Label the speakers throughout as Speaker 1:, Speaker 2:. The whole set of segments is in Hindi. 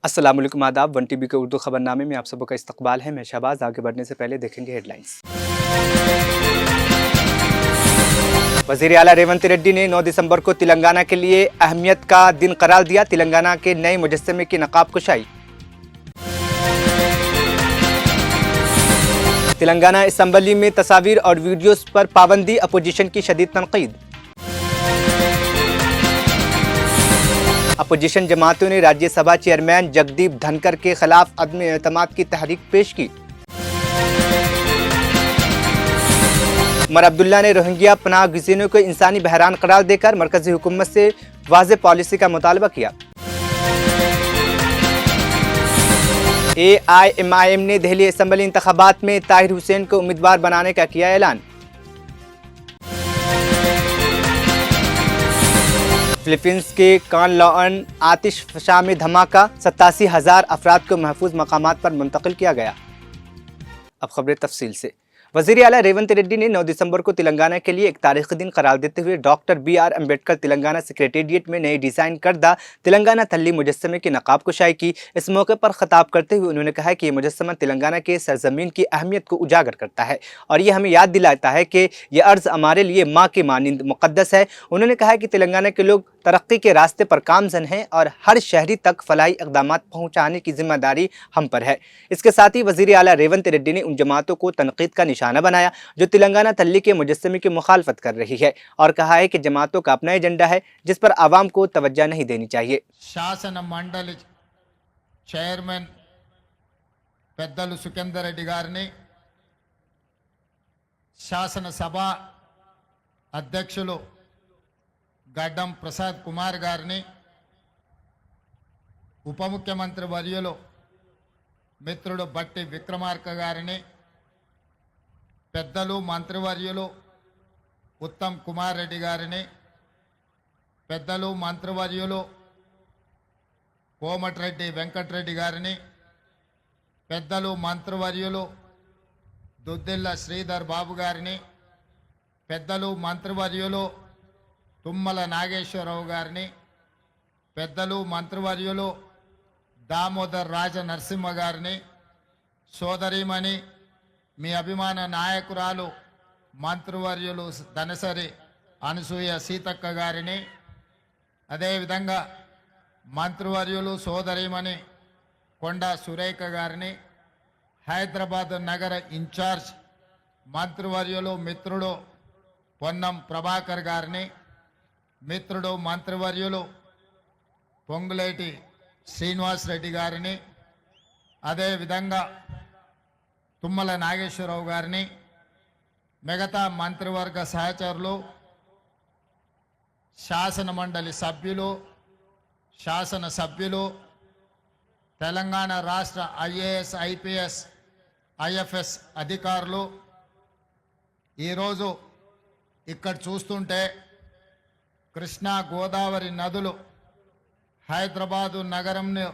Speaker 1: अस्सलाम वालेकुम आदाब। वन टीवी के उर्दू खबरनामे में आप सबका इस्तकबाल है। मैं शहबाज। आगे बढ़ने से पहले देखेंगे हेडलाइंस। वज़ीर आला रेवंत रेड्डी ने 9 दिसंबर को तेलंगाना के लिए अहमियत का दिन करार दिया। तेलंगाना के नए मुजस्समे की नकाब कुशाई। तेलंगाना असम्बली में तस्वीर और वीडियोस पर पाबंदी, अपोजिशन की शदीद तनकीद। अपोजिशन जमातों ने राज्यसभा चेयरमैन जगदीप धनकर के खिलाफ अदम एतमाद की तहरीक पेश की। उमर अब्दुल्ला ने रोहिंग्या पनाह गज़ीनों को इंसानी बहरान करार देकर मरकजी हुकूमत से वाज़ेह पॉलिसी का मुतालबा किया। AIMIM ने दिल्ली असम्बली इंतखाबात में ताहिर हुसैन को उम्मीदवार बनाने का किया ऐलान। फिलीपींस के कान लॉन आतिशफ़शा में धमाका, 87,000 अफराद को महफूज मकामात पर मुंतकिल किया गया। अब खबरें तफसील से। वज़ीर आला रेवंत रेड्डी ने 9 दिसंबर को तेलंगाना के लिए एक तारीखी दिन करार देते हुए doctor BR Ambedkar Telangana secretariat में नए डिज़ाइन करदा तेलंगाना तल्ली मुजस्समे की नकाब कुशाई की। इस मौके पर खिताब करते हुए उन्होंने कहा कि ये मुजस्समा तेलंगाना के सरजमीन की अहमियत को उजागर करता है और ये हमें याद दिलाता है कि यह अर्ज़ हमारे लिए माँ के मानिंद मुक़द्दस है। उन्होंने कहा कि तेलंगाना के लोग तरक्की के रास्ते पर कामज़न हैं और हर शहरी तक फलाही इक़दामात पहुँचाने की जिम्मेदारी हम पर है। इसके साथ ही वज़ीर आला रेवंत रेड्डी ने उन जमातों को तनकीद का निशाना बनाया जो तेलंगाना तल्ली के मुजस्समे की मुखालफत कर रही है और कहा है कि जमातों का अपना एजेंडा है जिस पर आवाम को तवज्जो नहीं देनी चाहिए।
Speaker 2: शासन मंडली चेयरमैन పెద్దలు సుఖేందర్ రెడ్డి గారిని, శాసనసభ అధ్యక్షులు గడ్డం ప్రసాద్ కుమార్ గారిని, ఉప ముఖ్యమంత్రి వర్యులు మిత్రుడు బట్టి విక్రమార్క గారిని, పెద్దలు మంత్రివర్యులు ఉత్తమ్ కుమార్ రెడ్డి గారిని, పెద్దలు మంత్రివర్యులు కోమటిరెడ్డి వెంకటరెడ్డి గారిని, పెద్దలు మంత్రివర్యులు దుద్దిల్ల శ్రీధర్ బాబు గారిని, పెద్దలు మంత్రివర్యులు తుమ్మల నాగేశ్వరరావు గారిని, పెద్దలు మంత్రివర్యులు దామోదర్ రాజ నరసింహ గారిని, సోదరీమణి మీ అభిమాన నాయకురాలు మంత్రివర్యులు ధనసరి అనసూయ సీతక్క గారిని, అదేవిధంగా మంత్రివర్యులు సోదరీమణి కొండా సురేఖ గారిని, హైదరాబాద్ నగర ఇన్ఛార్జ్ మంత్రివర్యులు మిత్రుడు పొన్నం ప్రభాకర్ గారిని, మిత్రుడు మంత్రివర్యులు పొంగులేటి శ్రీనివాస్ రెడ్డి గారిని, అదేవిధంగా తుమ్మల నాగేశ్వరరావు గారిని, మిగతా మంత్రివర్గ సహచరులు, శాసన మండలి సభ్యులు, శాసనసభ్యులు, తెలంగాణ రాష్ట్ర IAS IPS IFS అధికారులు ఈరోజు ఇక్కడ చూస్తుంటే కృష్ణా గోదావరి నదులు హైదరాబాదు నగరంను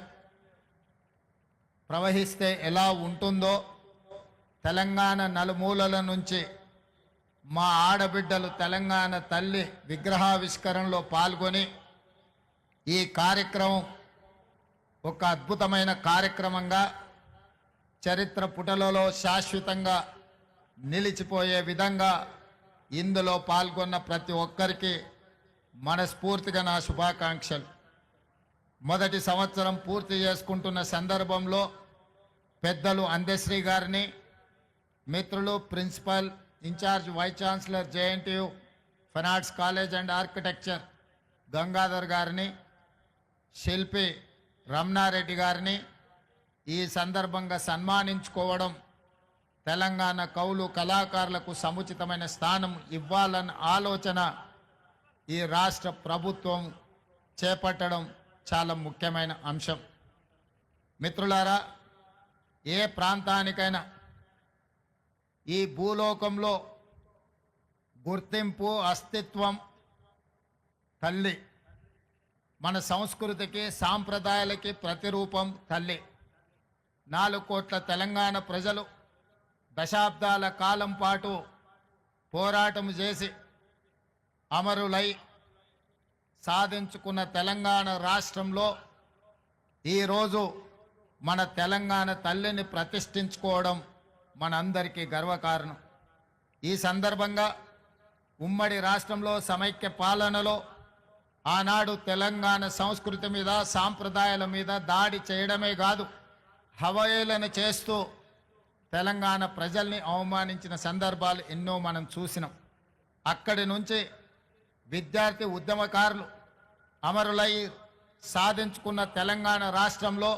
Speaker 2: ప్రవహిస్తే ఎలా ఉంటుందో తెలంగాణ నలుమూలల నుంచి మా ఆడబిడ్డలు తెలంగాణ తల్లి విగ్రహావిష్కరణలో పాల్గొని ఈ కార్యక్రమం ఒక అద్భుతమైన కార్యక్రమంగా చరిత్ర పుటలలో శాశ్వతంగా నిలిచిపోయే విధంగా ఇందులో పాల్గొన్న ప్రతి ఒక్కరికి మనస్ఫూర్తిగా నా శుభాకాంక్షలు. మొదటి సంవత్సరం పూర్తి చేసుకుంటున్న సందర్భంలో పెద్దలు అందశ్రీ గారిని, మిత్రులు principal in-charge vice chancellor JNTU fine arts college and architecture Gangadhar గారిని, శిల్పి రమణారెడ్డి గారిని ఈ సందర్భంగా సన్మానించుకోవడం తెలంగాణ కవులు కళాకారులకు సముచితమైన స్థానం ఇవ్వాలన్న ఆలోచన ఈ రాష్ట్ర ప్రభుత్వం చేపట్టడం చాలా ముఖ్యమైన అంశం. మిత్రులారా, ఏ ప్రాంతానికైనా ఈ భూలోకంలో గుర్తింపు అస్తిత్వం తల్లి. మన సంస్కృతికి సాంప్రదాయాలకి ప్రతిరూపం తల్లి. 4 కోట్ల తెలంగాణ ప్రజలు దశాబ్దాల కాలం పాటు పోరాటం చేసి అమరులై సాధించుకున్న తెలంగాణ రాష్ట్రంలో ఈరోజు మన తెలంగాణ తల్లిని ప్రతిష్ఠించుకోవడం మనందరికీ గర్వకారణం. ఈ సందర్భంగా ఉమ్మడి రాష్ట్రంలో సమైక్య పాలనలో ఆనాడు తెలంగాణ సంస్కృతి మీద సాంప్రదాయాల మీద దాడి చేయడమే కాదు, హవయేళన చేస్తూ తెలంగాణ ప్రజల్ని అవమానించిన సందర్భాలు ఎన్నో మనం చూసినాం. అక్కడి నుంచి విద్యార్థి ఉద్యమకారులు అమరులై సాధించుకున్న తెలంగాణ రాష్ట్రంలో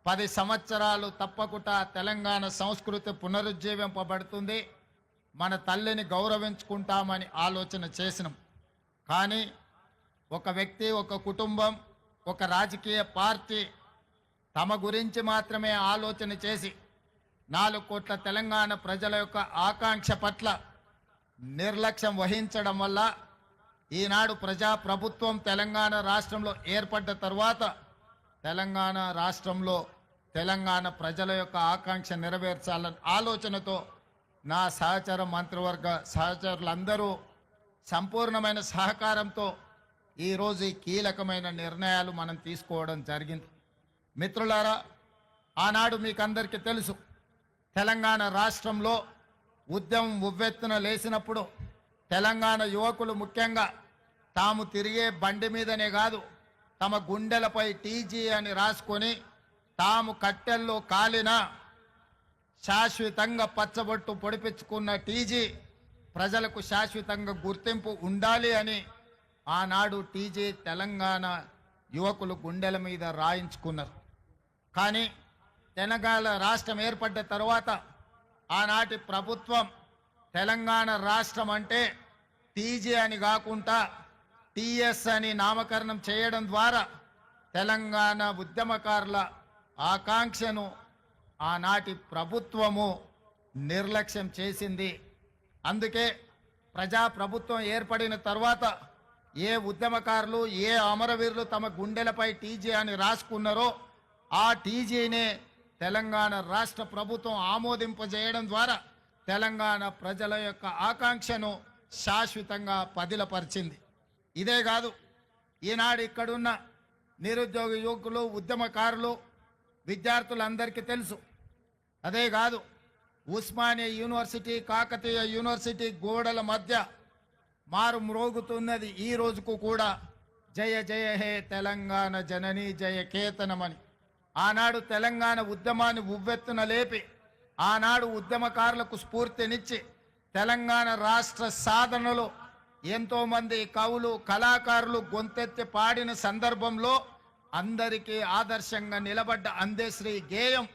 Speaker 2: 10 సంవత్సరాలు తప్పకుండా తెలంగాణ సంస్కృతి పునరుజ్జీవింపబడుతుంది, మన తల్లిని గౌరవించుకుంటామని ఆలోచన చేసినాం. కానీ ఒక వ్యక్తి, ఒక కుటుంబం, ఒక రాజకీయ పార్టీ తమ గురించి మాత్రమే ఆలోచన చేసి 4 కోట్ల తెలంగాణ ప్రజల యొక్క ఆకాంక్ష పట్ల నిర్లక్ష్యం వహించడం వల్ల ఈనాడు ప్రజాప్రభుత్వం తెలంగాణ రాష్ట్రంలో ఏర్పడ్డ తర్వాత తెలంగాణ రాష్ట్రంలో తెలంగాణ ప్రజల యొక్క ఆకాంక్ష నెరవేర్చాలన్న ఆలోచనతో నా సహచర మంత్రివర్గ సహచరులందరూ సంపూర్ణమైన సహకారంతో ఈరోజు ఈ కీలకమైన నిర్ణయాలు మనం తీసుకోవడం జరిగింది. మిత్రులారా, ఆనాడు మీకు అందరికీ తెలుసు, తెలంగాణ రాష్ట్రంలో ఉద్యమం ఉవ్వెత్తున లేచినప్పుడు తెలంగాణ యువకులు ముఖ్యంగా తాము తిరిగే బండి మీదనే కాదు, తమ గుండెలపై టీజీ అని రాసుకొని తాము కట్టెల్లో కాలిన శాశ్వతంగా పచ్చబొట్టు పొడిపించుకున్న టీజీ ప్రజలకు శాశ్వతంగా గుర్తింపు ఉండాలి అని ఆనాడు టీజీ తెలంగాణ యువకులు గుండెల మీద రాయించుకున్నారు. కానీ తెలంగాణ రాష్ట్రం ఏర్పడ్డ తర్వాత ఆనాటి ప్రభుత్వం తెలంగాణ రాష్ట్రం అంటే టీజీ అని కాకుండా టీఎస్ అని నామకరణం చేయడం ద్వారా తెలంగాణ ఉద్యమకారుల ఆకాంక్షను ఆనాటి ప్రభుత్వము నిర్లక్ష్యం చేసింది. అందుకే ప్రజాప్రభుత్వం ఏర్పడిన తర్వాత ఏ ఉద్యమకారులు, ఏ అమరవీరులు తమ గుండెలపై టీజీ అని రాసుకున్నారో ఆ టీజీనే తెలంగాణ రాష్ట్ర ప్రభుత్వం ఆమోదింపజేయడం ద్వారా తెలంగాణ ప్రజల యొక్క ఆకాంక్షను శాశ్వతంగా పదిలపరిచింది. ఇదే కాదు, ఈనాడు ఇక్కడున్న నిరుద్యోగ యువకులు, ఉద్యమకారులు, విద్యార్థులందరికీ తెలుసు. అదే కాదు, ఉస్మానియా యూనివర్సిటీ, కాకతీయ యూనివర్సిటీ గోడల మధ్య మారు మ్రోగుతున్నది ఈ రోజుకు కూడా జయ జయ హే తెలంగాణ జనని జయ కేతనమని. ఆనాడు తెలంగాణ ఉద్యమాన్ని ఉవ్వెత్తున లేపి ఆనాడు ఉద్యమకారులకు స్ఫూర్తినిచ్చి తెలంగాణ రాష్ట్ర సాధనలో ఎంతోమంది కవులు, కళాకారులు గొంతెత్తి పాడిన సందర్భంలో అందరికీ ఆదర్శంగా నిలబడ్డ అందశ్రీ గేయం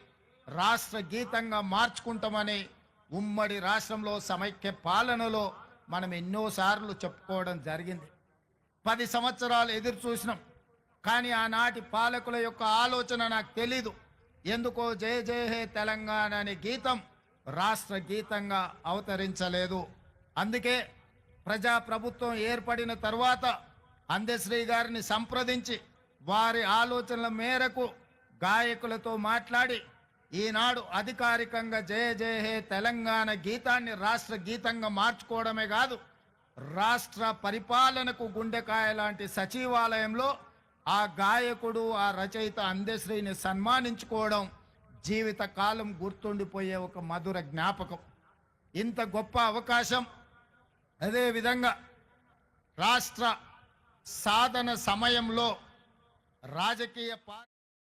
Speaker 2: రాష్ట్ర గీతంగా మార్చుకుంటామని ఉమ్మడి రాష్ట్రంలో సమైక్య పాలనలో మనం ఎన్నోసార్లు చెప్పుకోవడం జరిగింది. 10 సంవత్సరాలు ఎదురు చూసినాం, కానీ ఆనాటి పాలకుల యొక్క ఆలోచన నాకు తెలీదు. ఎందుకో జయ జయ హే తెలంగాణ అనే గీతం రాష్ట్ర గీతంగా అవతరించలేదు. అందుకే ప్రజాప్రభుత్వం ఏర్పడిన తర్వాత అందశ్రీ గారిని సంప్రదించి వారి ఆలోచనల మేరకు గాయకులతో మాట్లాడి ఈనాడు అధికారికంగా జయ జయ హే తెలంగాణ గీతాన్ని రాష్ట్ర గీతంగా మార్చుకోవడమే కాదు, రాష్ట్ర పరిపాలనకు గుండెకాయ లాంటి సచివాలయంలో ఆ గాయకుడు, ఆ రచయిత అందశ్రీని సన్మానించుకోవడం జీవితకాలం గుర్తుండిపోయే ఒక మధుర జ్ఞాపకం. ఇంత గొప్ప అవకాశం, అదేవిధంగా రాష్ట్ర సాధన సమయంలో రాజకీయ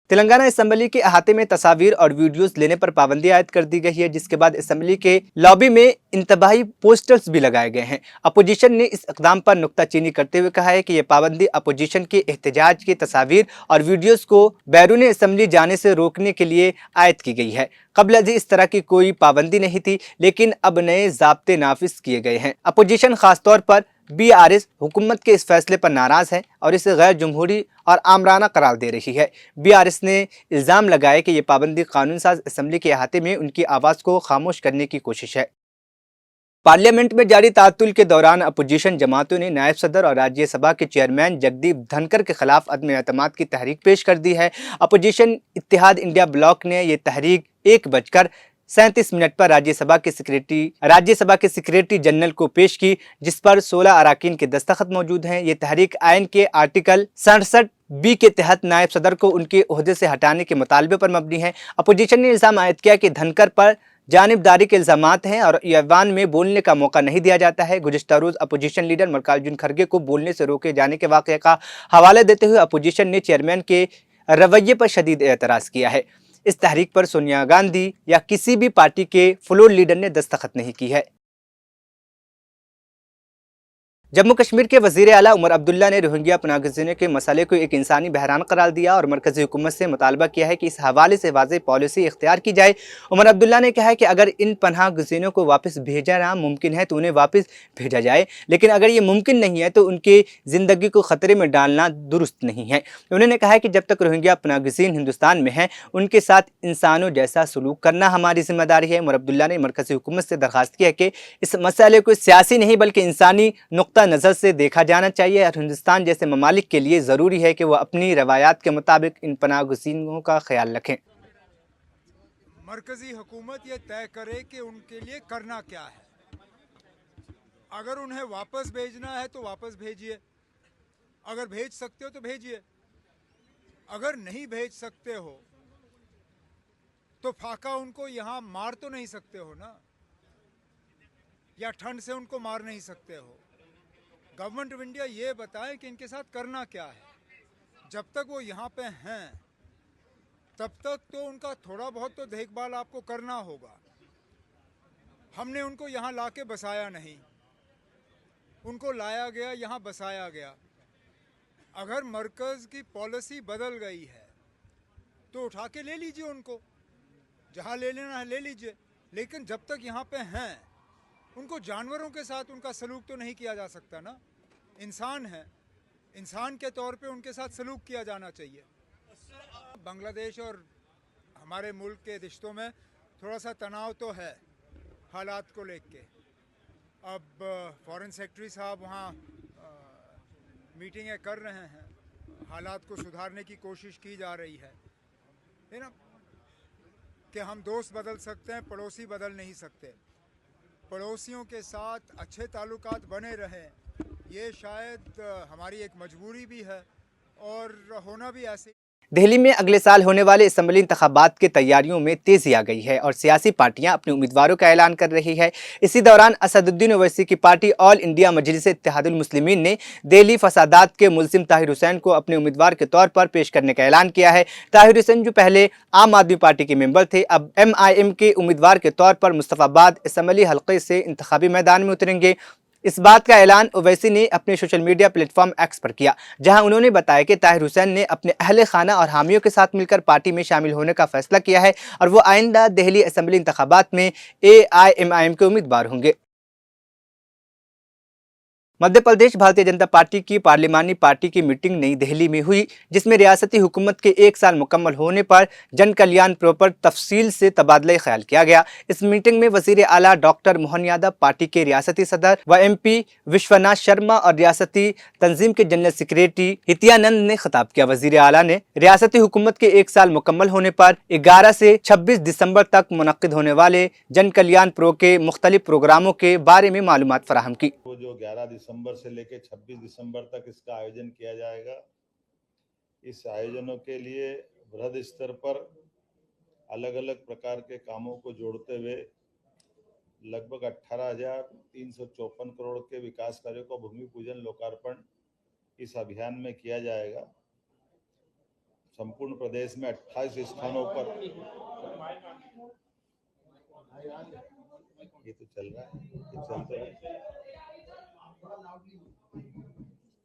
Speaker 1: तेलंगाना असेंबली के अहाते में तस्वीर और वीडियोस लेने पर पाबंदी आयद कर दी गई है, जिसके बाद असेंबली के लॉबी में इंतबाही पोस्टर्स भी लगाए गए हैं। अपोजिशन ने इस इकदाम पर नुक्ताचीनी करते हुए कहा है कि यह पाबंदी अपोजिशन के एहतजाज की तस्वीर और वीडियोस को बैरून असेंबली जाने से रोकने के लिए आयद की गई है। कबल अभी इस तरह की कोई पाबंदी नहीं थी, लेकिन अब नए ज़ाब्ते नाफिज किए गए हैं। अपोजिशन खासतौर पर बीआरएस हुकूमत के इस फैसले पर नाराज है और इसे गैर जमहूरी और आमराना करार दे रही है। बीआरएस ने इल्ज़ाम लगाया कि ये पाबंदी कानून साज असेंबली के अहाते में उनकी आवाज़ को खामोश करने की कोशिश है। पार्लियामेंट में जारी तातुल के दौरान अपोजिशन जमातों ने नायब सदर और राज्यसभा के चेयरमैन जगदीप धनखड़ के खिलाफ अदम एतमाद की तहरीक पेश कर दी है। अपोजिशन इत्तेहाद इंडिया ब्लॉक ने यह तहरीक 1:37 पर राज्यसभा के सेक्रेटरी जनरल को पेश की, जिस पर 16 अराकीन के दस्तखत मौजूद हैं। ये तहरीक आइन के आर्टिकल 67 बी के तहत नायब सदर को उनके ओहदे से हटाने के मुतालबे पर मबनी है। अपोजिशन ने इल्ज़ाम आयद किया कि धनकर पर जानिबदारी के इल्ज़ामात हैं और ऐवान में बोलने का मौका नहीं दिया जाता है। गुज़िश्ता रोज़ अपोजिशन लीडर मल्लिकार्जुन खड़गे को बोलने से रोके जाने के वाक़े का हवाला देते हुए अपोजिशन ने चेयरमैन के रवैये पर शदीद एतराज़ किया है। इस तहरीक पर सोनिया गांधी या किसी भी पार्टी के फ्लोर लीडर ने दस्तखत नहीं की है। जम्मू कश्मीर के वज़ीर आला उमर अब्दुल्ला ने रोहिंग्या पनाहगज़ीनों के मसले को एक इंसानी बहरान करार दिया और मरकज़ी हुकूमत से मुतालबा किया है कि इस हवाले से वाज़ेह पॉलिसी इख्तियार की जाए। उमर अब्दुल्ला ने कहा है कि अगर इन पनाहगज़ीनों को वापस भेजना मुमकिन है तो उन्हें वापस भेजा जाए, लेकिन अगर ये मुमकिन नहीं है तो उनकी ज़िंदगी को ख़तरे में डालना दुरुस्त नहीं है। उन्होंने कहा है कि जब तक रोहिंग्या पनाहगज़ीन हिंदुस्तान में हैं, उनके साथ इंसानों जैसा सलूक करना हमारी जिम्मेदारी है। उमर अब्दुल्ला ने मरकज़ी हुकूमत से दरख्वास्त की है कि इस मसले को सियासी नहीं बल्कि इंसानी नुक्ता नज़र से देखा जाना चाहिए और हिंदुस्तान जैसे ममालिक के लिए ज़रूरी है कि वह अपनी रवायात के मुताबिक इन पनाहगज़ीनों का ख्याल रखें।
Speaker 3: मरकजी हुकूमत ये तय करे कि उनके लिए करना क्या है। अगर उन्हें वापस भेजना है तो वापस भेजिए, अगर भेज सकते हो तो भेजिए, अगर नहीं भेज सकते हो तो फाका उनको यहाँ मार तो नहीं सकते हो ना, या ठंड से उनको मार नहीं सकते हो। गवर्नमेंट ऑफ इंडिया ये बताए कि इनके साथ करना क्या है। जब तक वो यहाँ पे हैं तब तक तो उनका थोड़ा बहुत तो देखभाल आपको करना होगा। हमने उनको यहाँ लाके बसाया नहीं, उनको लाया गया, यहाँ बसाया गया। अगर मरकज़ की पॉलिसी बदल गई है तो उठा के ले लीजिए उनको, जहाँ ले लेना है ले लीजिए, लेकिन जब तक यहाँ पे हैं उनको जानवरों के साथ उनका सलूक तो नहीं किया जा सकता ना। इंसान है, इंसान के तौर पे उनके साथ सलूक किया जाना चाहिए। बांग्लादेश और हमारे मुल्क के रिश्तों में थोड़ा सा तनाव तो है हालात को लेके। अब फॉरेन सेक्रेटरी साहब वहाँ मीटिंगें कर रहे हैं, हालात को सुधारने की कोशिश की जा रही है ना, कि हम दोस्त बदल सकते हैं, पड़ोसी बदल नहीं सकते। पड़ोसियों के साथ अच्छे ताल्लुकात बने रहें, ये शायद हमारी एक मजबूरी भी है और होना भी ऐसे।
Speaker 1: दिल्ली में अगले साल होने वाले असम्बली इंतखाबात की तैयारियों में तेजी आ गई है और सियासी पार्टियां अपने उम्मीदवारों का ऐलान कर रही है। इसी दौरान असदुद्दीन ओवैसी की पार्टी ऑल इंडिया मजलिस इत्तेहादुल मुस्लिमीन ने दिल्ली फसादात के मुलजिम ताहिर हुसैन को अपने उम्मीदवार के तौर पर पेश करने का ऐलान किया है। ताहिर हुसैन जो पहले आम आदमी पार्टी के मेंबर थे, अब MIM के उम्मीदवार के तौर पर मुस्तफाबाद असम्बली हल्के से इंतखाबी मैदान में उतरेंगे। इस बात का ऐलान ओवैसी ने अपने सोशल मीडिया प्लेटफॉर्म एक्स पर किया, जहां उन्होंने बताया कि ताहिर हुसैन ने अपने अहले खाना और हामियों के साथ मिलकर पार्टी में शामिल होने का फैसला किया है और वो आइंदा दिल्ली असम्बली इंतखाबात में AIMIM के उम्मीदवार होंगे। मध्य प्रदेश भारतीय जनता पार्टी की पार्लिमानी पार्टी की मीटिंग नई दिल्ली में हुई, जिसमें रियासती हुकूमत के 1 साल मुकम्मल होने पर जन कल्याण पर तफसील से तबादला ख्याल किया गया। इस मीटिंग में वजीर आला डॉक्टर मोहन यादव, पार्टी के रियासती सदर व MP विश्वनाथ शर्मा और रियासती तंजीम के जनरल सेक्रेटरी हितियानंद ने खिताब किया। वजीर आला ने रियासती हुकूमत के 1 साल मुकम्मल होने पर 11 से 26 दिसंबर तक मुनक्किद होने वाले जन कल्याण के मुख्तलिफ प्रोग्रामों के बारे में मालूमात फराहम की।
Speaker 4: वो जो 11 दिसंबर से लेकर 26 दिसंबर तक इसका आयोजन किया जाएगा। इस आयोजनों के लिए वृहद स्तर पर अलग अलग प्रकार के कामों को जोड़ते हुए लगभग 18,354 करोड़ के विकास कार्यों का भूमि पूजन लोकार्पण इस अभियान में किया जाएगा। संपूर्ण प्रदेश में 28 स्थानों पर ये तो चल रहा है, ये चलते हैं।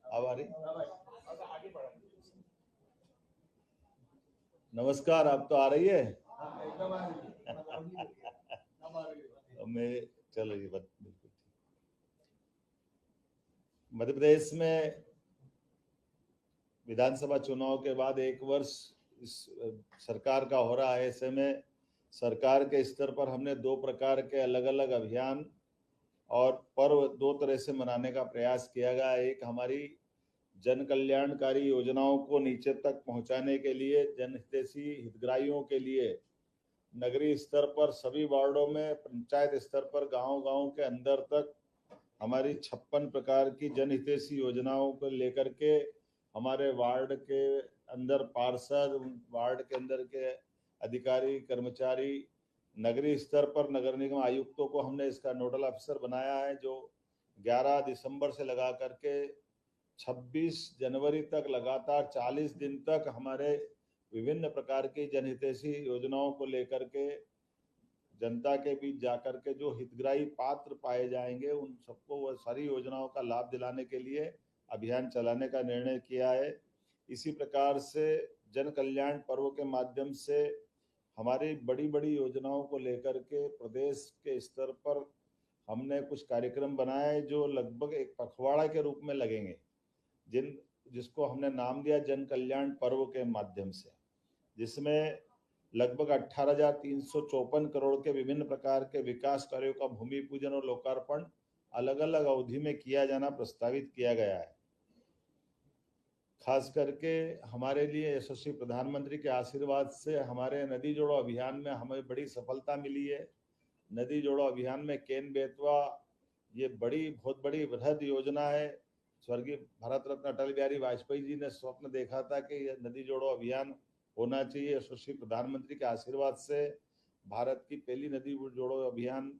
Speaker 4: अब आ रही? नमस्कार, आप तो आ रही है? मैं चल रही बात बिल्कुल। मध्य प्रदेश में विधानसभा चुनाव के बाद 1 वर्ष इस सरकार का हो रहा है। ऐसे में सरकार के स्तर पर हमने 2 प्रकार के अलग अलग अभियान और पर्व 2 तरह से मनाने का प्रयास किया गया। एक हमारी जन कल्याणकारी योजनाओं को नीचे तक पहुंचाने के लिए, जनहितैषी हितग्राहियों के लिए नगरीय स्तर पर सभी वार्डों में, पंचायत स्तर पर गांव-गांव के अंदर तक हमारी 56 प्रकार की जनहितैषी योजनाओं को लेकर के हमारे वार्ड के अंदर पार्षद, वार्ड के अंदर के अधिकारी कर्मचारी, नगरीय स्तर पर नगर निगम आयुक्तों को हमने इसका नोडल ऑफिसर बनाया है, जो 11 दिसंबर से लगा करके 26 जनवरी तक लगातार 40 दिन तक हमारे विभिन्न प्रकार की जनहितैषी योजनाओं को लेकर के जनता के बीच जाकर के जो हितग्राही पात्र पाए जाएंगे उन सबको वह सारी योजनाओं का लाभ दिलाने के लिए अभियान चलाने का निर्णय किया है। इसी प्रकार से जन कल्याण पर्व के माध्यम से हमारी बड़ी बड़ी योजनाओं को लेकर के प्रदेश के स्तर पर हमने कुछ कार्यक्रम बनाए जो लगभग एक पखवाड़ा के रूप में लगेंगे, जिसको हमने नाम दिया जन कल्याण पर्व के माध्यम से, जिसमें लगभग 18,354 करोड़ के विभिन्न प्रकार के विकास कार्यों का भूमि पूजन और लोकार्पण अलग अलग अवधि में किया जाना प्रस्तावित किया गया है। खास करके हमारे लिए यशस्वी प्रधानमंत्री के आशीर्वाद से हमारे नदी जोड़ो अभियान में हमें बड़ी सफलता मिली है। नदी जोड़ो अभियान में केन बेतवा ये बहुत बड़ी वृहद योजना है। स्वर्गीय भारत रत्न अटल बिहारी वाजपेयी जी ने स्वप्न देखा था कि यह नदी जोड़ो अभियान होना चाहिए। यशस्वी प्रधानमंत्री के आशीर्वाद से भारत की पहली नदी जोड़ो अभियान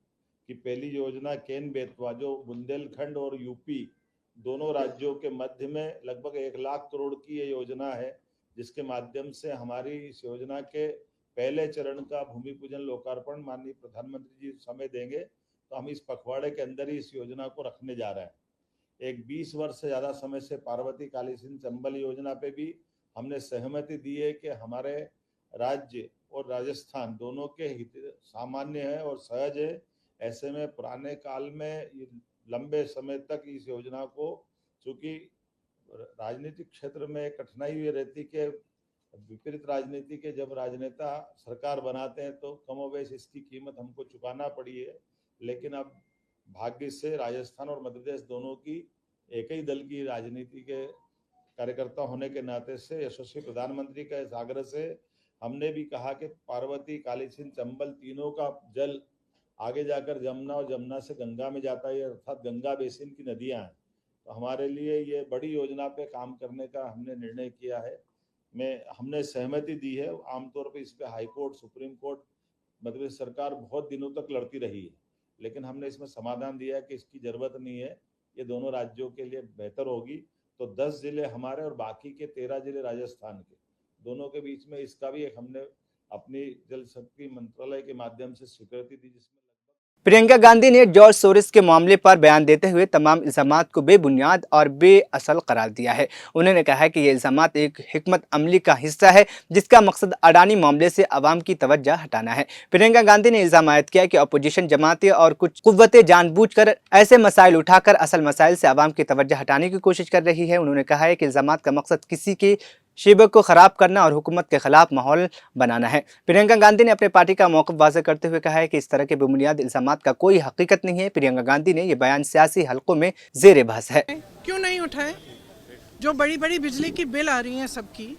Speaker 4: की पहली योजना केन बेतवा, जो बुंदेलखंड और यूपी दोनों राज्यों के मध्य में लगभग 1 लाख करोड़ की ये योजना है, जिसके माध्यम से हमारी इस योजना के पहले चरण का भूमि पूजन लोकार्पण माननीय प्रधानमंत्री जी समय देंगे, तो हम इस पखवाड़े के अंदर ही इस योजना को रखने जा रहे हैं। एक 20 वर्ष से ज्यादा समय से पार्वती काली सिंध चंबल योजना पे भी हमने सहमति दी है कि हमारे राज्य और राजस्थान दोनों के हित सामान्य है और सहज है। ऐसे में पुराने काल में लंबे समय तक इस योजना को, चूंकि राजनीतिक क्षेत्र में कठिनाई हुई रहती कि विपरीत राजनीति के जब राजनेता सरकार बनाते हैं तो कमोबेश इसकी कीमत हमको चुकाना पड़ी है, लेकिन अब भाग्य से राजस्थान और मध्य प्रदेश दोनों की एक ही दल की राजनीति के कार्यकर्ता होने के नाते से यशस्वी प्रधानमंत्री का इस आग्रह से हमने भी कहा कि पार्वती काली सिंध चंबल तीनों का जल आगे जाकर जमुना और जमुना से गंगा में जाता है, अर्थात गंगा बेसिन की नदियां हैं। तो हमारे लिए ये बड़ी योजना पे काम करने का हमने निर्णय किया है। हमने सहमति दी है। आमतौर पर इस पे high court, supreme court, Madhya Pradesh सरकार बहुत दिनों तक लड़ती रही है, लेकिन हमने इसमें समाधान दिया है कि इसकी जरूरत नहीं है, ये दोनों राज्यों के लिए बेहतर होगी। तो 10 जिले हमारे और बाकी के 13 जिले राजस्थान के, दोनों के बीच में इसका भी एक हमने अपनी जल शक्ति मंत्रालय के माध्यम से स्वीकृति दी, जिसमें
Speaker 1: प्रियंका गांधी ने जॉर्ज सोरोस के मामले पर बयान देते हुए तमाम इल्जामात को बेबुनियाद और बेअसल करार दिया है। उन्होंने कहा कि ये इल्जामात एक हिकमत अमली का हिस्सा है जिसका मकसद अडानी मामले से अवाम की तवज्जो हटाना है। प्रियंका गांधी ने इल्जाम आयद किया कि अपोजिशन जमातें और कुछ कुव्वतें जानबूझकर ऐसे मसाइल उठाकर असल मसाइल से अवाम की तवज्जो हटाने की कोशिश कर रही है। उन्होंने कहा है कि इल्जामात का मकसद किसी के शिबक को खराब करना और हुकूमत के खिलाफ माहौल बनाना है। प्रियंका गांधी ने अपने पार्टी का मौक़िफ़ वाज़ेह करते हुए कहा है कि इस तरह के बेबुनियाद इल्ज़ामात का कोई हकीकत नहीं है। प्रियंका गांधी ने यह बयान सियासी हलकों में ज़ेर बहस है।
Speaker 5: क्यों नहीं उठाए? जो बड़ी बड़ी बिजली की बिल आ रही हैं सबकी,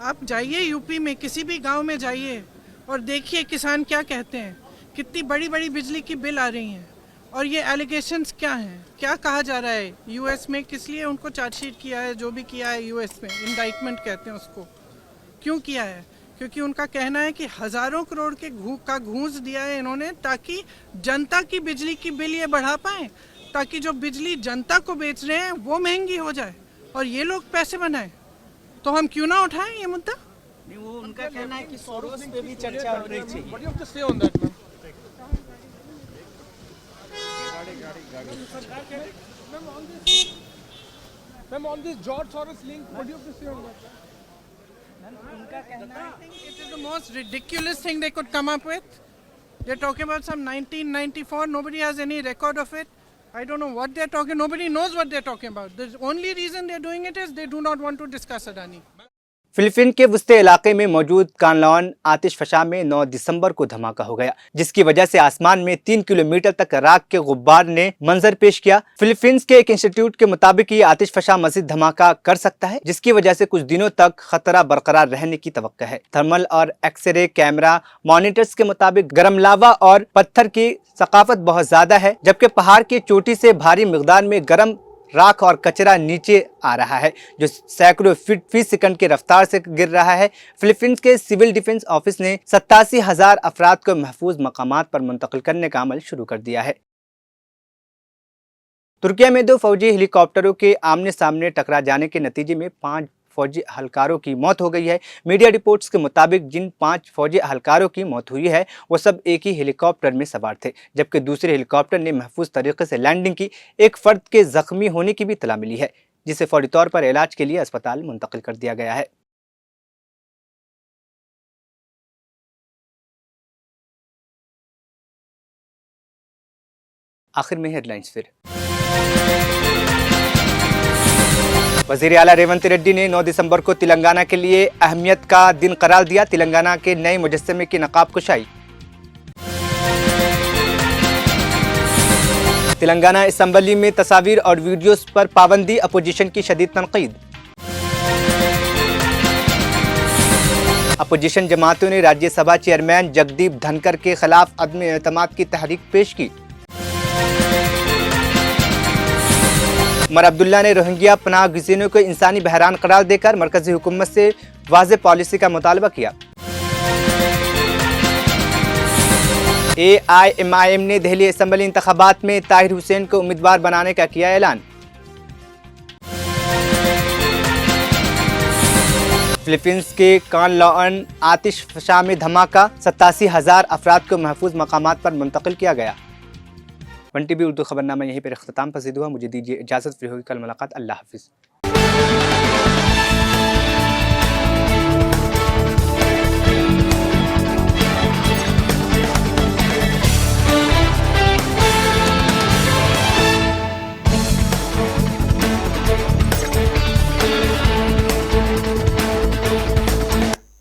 Speaker 5: आप जाइए यूपी में किसी भी गाँव में जाइए और देखिए किसान क्या कहते हैं, कितनी बड़ी बड़ी बिजली की बिल आ रही हैं। और ये एलिगेशंस क्या हैं, क्या कहा जा रहा है यूएस में, किस लिए उनको चार्जशीट किया है, जो भी किया है यूएस में, इंडाइटमेंट कहते हैं उसको, क्यों किया है? क्योंकि उनका कहना है कि हज़ारों करोड़ के घूस दिया है इन्होंने ताकि जनता की बिजली की बिल ये बढ़ा पाएँ, ताकि जो बिजली जनता को बेच रहे हैं वो महंगी हो जाए और ये लोग पैसे बनाएं। तो हम क्यों ना उठाएं ये मुद्दा?
Speaker 6: नहीं, वो उनका कहना है कि सोरोस पे भी चर्चा होनी चाहिए।
Speaker 3: Ma'am, on this George Soros link, what do you have to say on that?
Speaker 5: I think it is the most ridiculous thing they could come up with. They're talking about some 1994. Nobody has any record of it. I don't know what they're talking. Nobody knows what they're talking about. The only reason they're doing it is they do not want to discuss Adani.
Speaker 1: Philippine के वुस्ते इलाके में मौजूद कानलावन आतिशफशा में 9 दिसंबर को धमाका हो गया, जिसकी वजह से आसमान में 3 किलोमीटर तक राख के गुब्बार ने मंजर पेश किया। फिलीपींस के एक इंस्टीट्यूट के मुताबिक ये आतिशफशा मजीद धमाका कर सकता है, जिसकी वजह से कुछ दिनों तक खतरा बरकरार रहने की तवक्को है। थर्मल और एक्सरे कैमरा मॉनिटर्स के मुताबिक गर्म लावा और पत्थर की सकाफत बहुत ज्यादा है, जबकि पहाड़ की चोटी से भारी मिकदार में गर्म राख और कचरा नीचे आ रहा है, जो सैकड़ों फीट फी सेकंड की रफ्तार से गिर रहा है। फिलीपींस के सिविल डिफेंस ऑफिस ने 87,000 अफराद को महफूज मकामात पर मुंतकिल करने का अमल शुरू कर दिया है। तुर्किया में 2 फौजी हेलीकॉप्टरों के आमने सामने टकरा जाने के नतीजे में 5 फौजी अहलकारों की मौत हो गई है। मीडिया रिपोर्ट्स के मुताबिक जिन 5 फौजी अहलकारों की मौत हुई है वो सब एक ही हेलीकॉप्टर में सवार थे, जबकि दूसरे हेलीकॉप्टर ने महफूज तरीके से लैंडिंग की। एक फर्द के जख्मी होने की भी इत्तला मिली है, जिसे फौरी तौर पर इलाज के लिए अस्पताल मुंतकिल कर दिया गया है। आखिर में हेडलाइंस फिर। वज़ीर आला रेवंत रेड्डी ने 9 दिसंबर को तेलंगाना के लिए अहमियत का दिन करार दिया। तेलंगाना के नए मुजस्समे की नकाब कुशाई। तेलंगाना असेंबली में तस्वीर और वीडियोस पर पाबंदी, अपोजिशन की शदीद तनकीद। अपोजिशन जमातों ने राज्यसभा चेयरमैन जगदीप धनकर के खिलाफ अदम एतमाद की तहरीक पेश की। उमर अब्दुल्ला ने रोहिंग्या पनाह गुज़ीरों को इंसानी बहरान करार देकर मरकजी हुकूमत से वाज़ेह पॉलिसी का मुतालबा किया। AIMIM ने दिल्ली असेंबली इंतखाबात में ताहिर हुसैन को उम्मीदवार बनाने का किया ऐलान। फिलीपींस के कान लॉन आतिशफशा में धमाका, 87,000 अफराद को महफूज मकामात पर मुंतकिल किया गया। 1TV उर्दू खबरनामा यहीं पर इख्तिताम पसीद हुआ। मुझे दीजिए इजाज़त, फिर होगी कल मुलाकात। अल्लाह हाफिज़।